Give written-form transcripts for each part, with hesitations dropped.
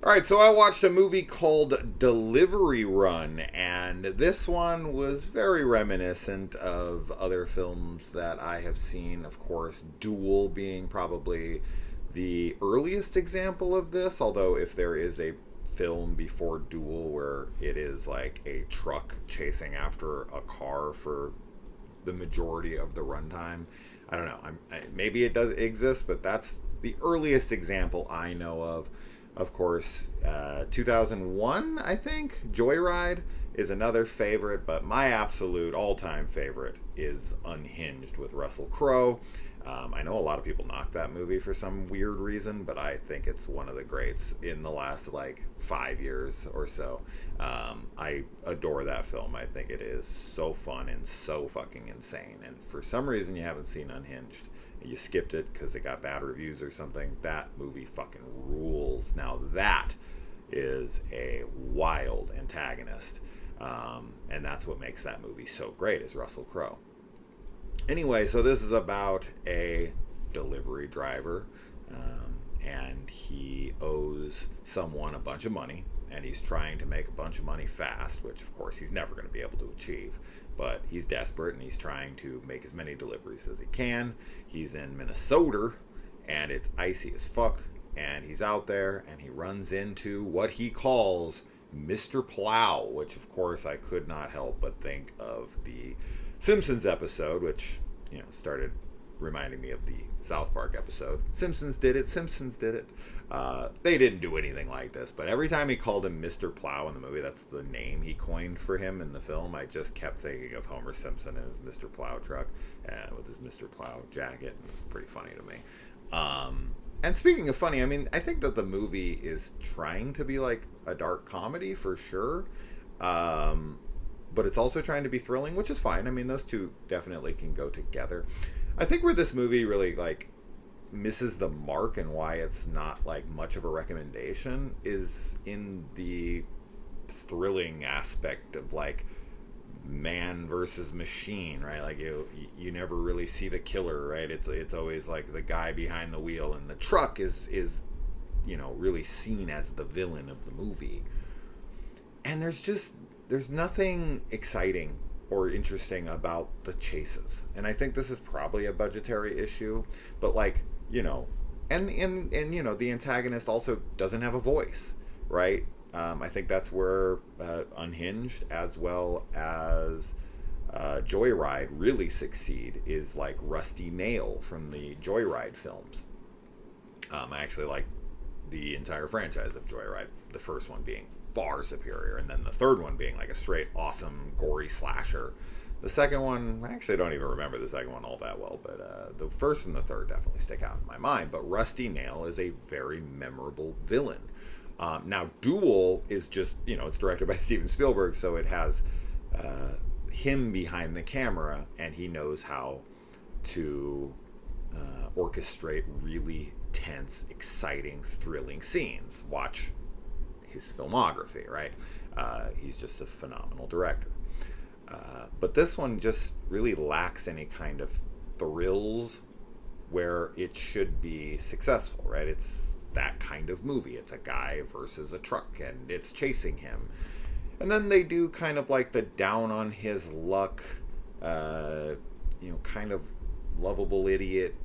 All right, so I watched a movie called Delivery Run, and this one was very reminiscent of other films that I have seen. Of course, Duel being probably the earliest example of this, although if there is a film before Duel where it is like a truck chasing after a car for the majority of the runtime, I don't know. Maybe it does exist, but that's the earliest example I know of. Of course, 2001, I think, Joyride is another favorite, but my absolute all-time favorite is Unhinged with Russell Crowe. I know a lot of people knock that movie for some weird reason, but I think it's one of the greats in the last like 5 years or so. I adore that film. I think it is so fun and so fucking insane. And for some reason, you haven't seen Unhinged. You skipped it because it got bad reviews or something. That movie fucking rules. Now that is a wild antagonist, and that's what makes that movie so great. Is Russell Crowe. Anyway, so this is about a delivery driver, and he owes someone a bunch of money, and he's trying to make a bunch of money fast, which of course he's never going to be able to achieve. But he's desperate, and he's trying to make as many deliveries as he can. He's in Minnesota, and it's icy as fuck, and he's out there, and he runs into what he calls Mr. Plow, which of course I could not help but think of the Simpsons episode, which, you know, started reminding me of the South Park episode. Simpsons did it. Simpsons did it. They didn't do anything like this, but every time he called him Mr. Plow in the movie, that's the name he coined for him in the film. I just kept thinking of Homer Simpson as Mr. Plow truck with his Mr. Plow jacket. It was pretty funny to me. And speaking of funny, I mean, I think that the movie is trying to be like a dark comedy for sure. But it's also trying to be thrilling, which is fine. I mean, those two definitely can go together. I think where this movie really like misses the mark and why it's not like much of a recommendation is in the thrilling aspect of like man versus machine, right? Like you never really see the killer, right? It's always like the guy behind the wheel, and the truck is you know, really seen as the villain of the movie. And there's nothing exciting or interesting about the chases. And I think this is probably a budgetary issue, but like, you know, and you know, the antagonist also doesn't have a voice, right? I think that's where Unhinged as well as Joyride really succeed, is like Rusty Nail from the Joyride films. I actually like the entire franchise of Joyride, the first one being far superior, and then the third one being like a straight awesome gory slasher. The second one, I actually don't even remember the second one all that well, but the first and the third definitely stick out in my mind. But Rusty Nail is a very memorable villain. Now Duel is just, you know, it's directed by Steven Spielberg, so it has him behind the camera, and he knows how to orchestrate really tense, exciting, thrilling scenes. Watch his filmography, right? He's just a phenomenal director. But this one just really lacks any kind of thrills where it should be successful, right? It's that kind of movie. It's a guy versus a truck, and it's chasing him. And then they do kind of like the down on his luck, you know, kind of lovable idiot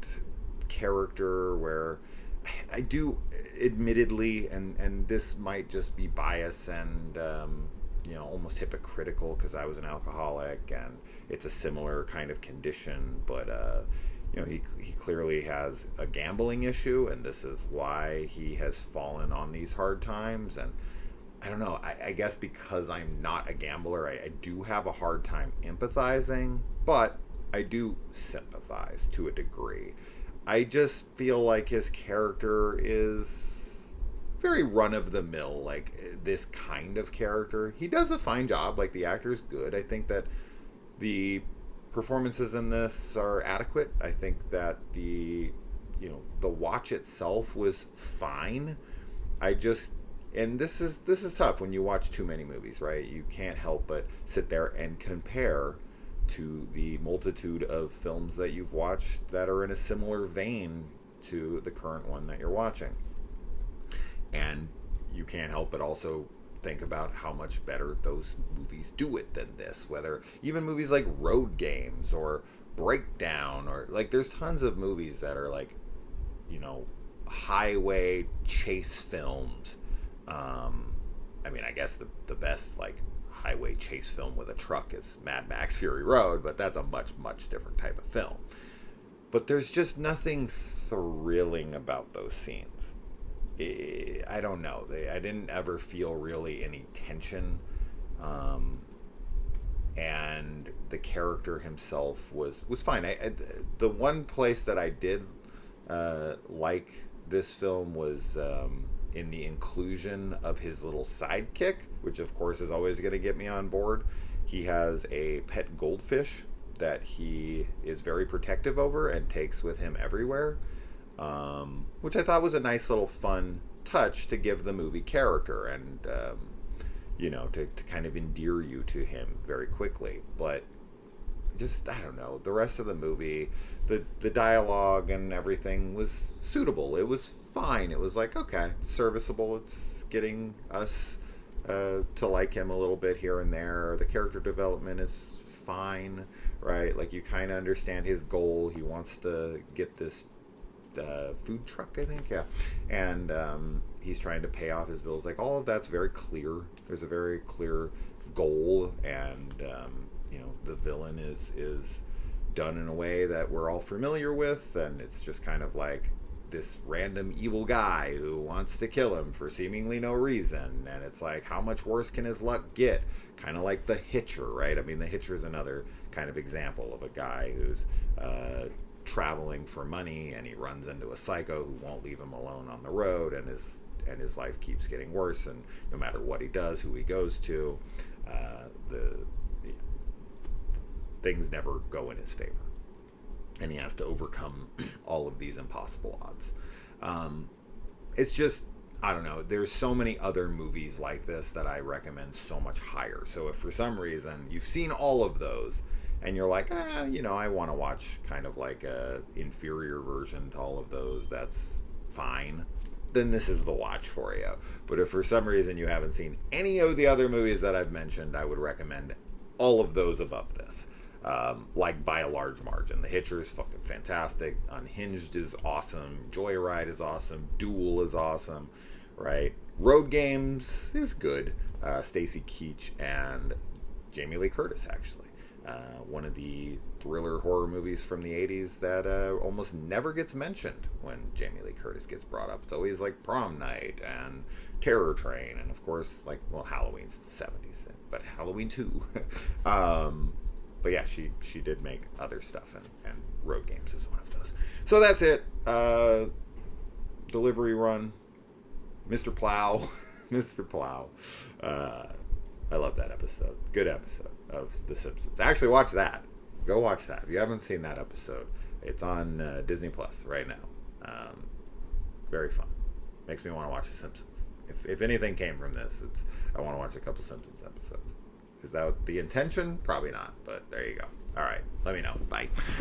character where I do, admittedly, and this might just be bias and, you know, almost hypocritical because I was an alcoholic and it's a similar kind of condition, but, you know, he clearly has a gambling issue, and this is why he has fallen on these hard times. And I don't know, I guess because I'm not a gambler, I do have a hard time empathizing, but I do sympathize to a degree. I just feel like his character is very run-of-the-mill, like this kind of character. He does a fine job, like the actor is good. I think that the performances in this are adequate. I think that the watch itself was fine. And this is tough when you watch too many movies, right? You can't help but sit there and compare to the multitude of films that you've watched that are in a similar vein to the current one that you're watching. And you can't help but also think about how much better those movies do it than this. Whether even movies like Road Games or Breakdown, or like there's tons of movies that are like, you know, highway chase films. I mean, I guess the best like highway chase film with a truck is Mad Max Fury Road, but that's a much different type of film. But there's just nothing thrilling about those scenes. I don't know. I didn't ever feel really any tension. And the character himself was fine. The one place that I did like this film was in the inclusion of his little sidekick, which of course is always going to get me on board. He has a pet goldfish that he is very protective over and takes with him everywhere, which I thought was a nice little fun touch to give the movie character and you know, to kind of endear you to him very quickly. But just, I don't know, the rest of the movie, the dialogue and everything was suitable. It was fine. It was like, okay, serviceable. It's getting us to like him a little bit here and there. The character development is fine, right? Like, you kind of understand his goal. He wants to get this food truck, I think, yeah. And he's trying to pay off his bills. Like, all of that's very clear. There's a very clear goal, and you know, the villain is done in a way that we're all familiar with, and it's just kind of like this random evil guy who wants to kill him for seemingly no reason. And it's like, how much worse can his luck get? Kind of like The Hitcher, right? I mean, The Hitcher is another kind of example of a guy who's traveling for money, and he runs into a psycho who won't leave him alone on the road, and his life keeps getting worse, and no matter what he does, who he goes to, the things never go in his favor, and he has to overcome all of these impossible odds. It's just, I don't know, there's so many other movies like this that I recommend so much higher. So if for some reason you've seen all of those and you're like, you know, I want to watch kind of like a inferior version to all of those, that's fine, then this is the watch for you. But if for some reason you haven't seen any of the other movies that I've mentioned, I would recommend all of those above this. Like, by a large margin. The Hitcher is fucking fantastic. Unhinged is awesome. Joyride is awesome. Duel is awesome, right? Road Games is good. Stacy Keach and Jamie Lee Curtis, actually. One of the thriller horror movies from the 80s that almost never gets mentioned when Jamie Lee Curtis gets brought up. It's always like Prom Night and Terror Train, and of course, like, well, Halloween's the 70s, but Halloween 2. But yeah, she did make other stuff, and Road Games is one of those. So that's it. Delivery Run, Mr. Plow, Mr. Plow. I love that episode. Good episode of The Simpsons. Actually, watch that. Go watch that. If you haven't seen that episode, it's on Disney Plus right now. Very fun. Makes me want to watch The Simpsons. If anything came from this, it's I want to watch a couple Simpsons episodes. Is that the intention? Probably not, but there you go. All right, let me know. Bye.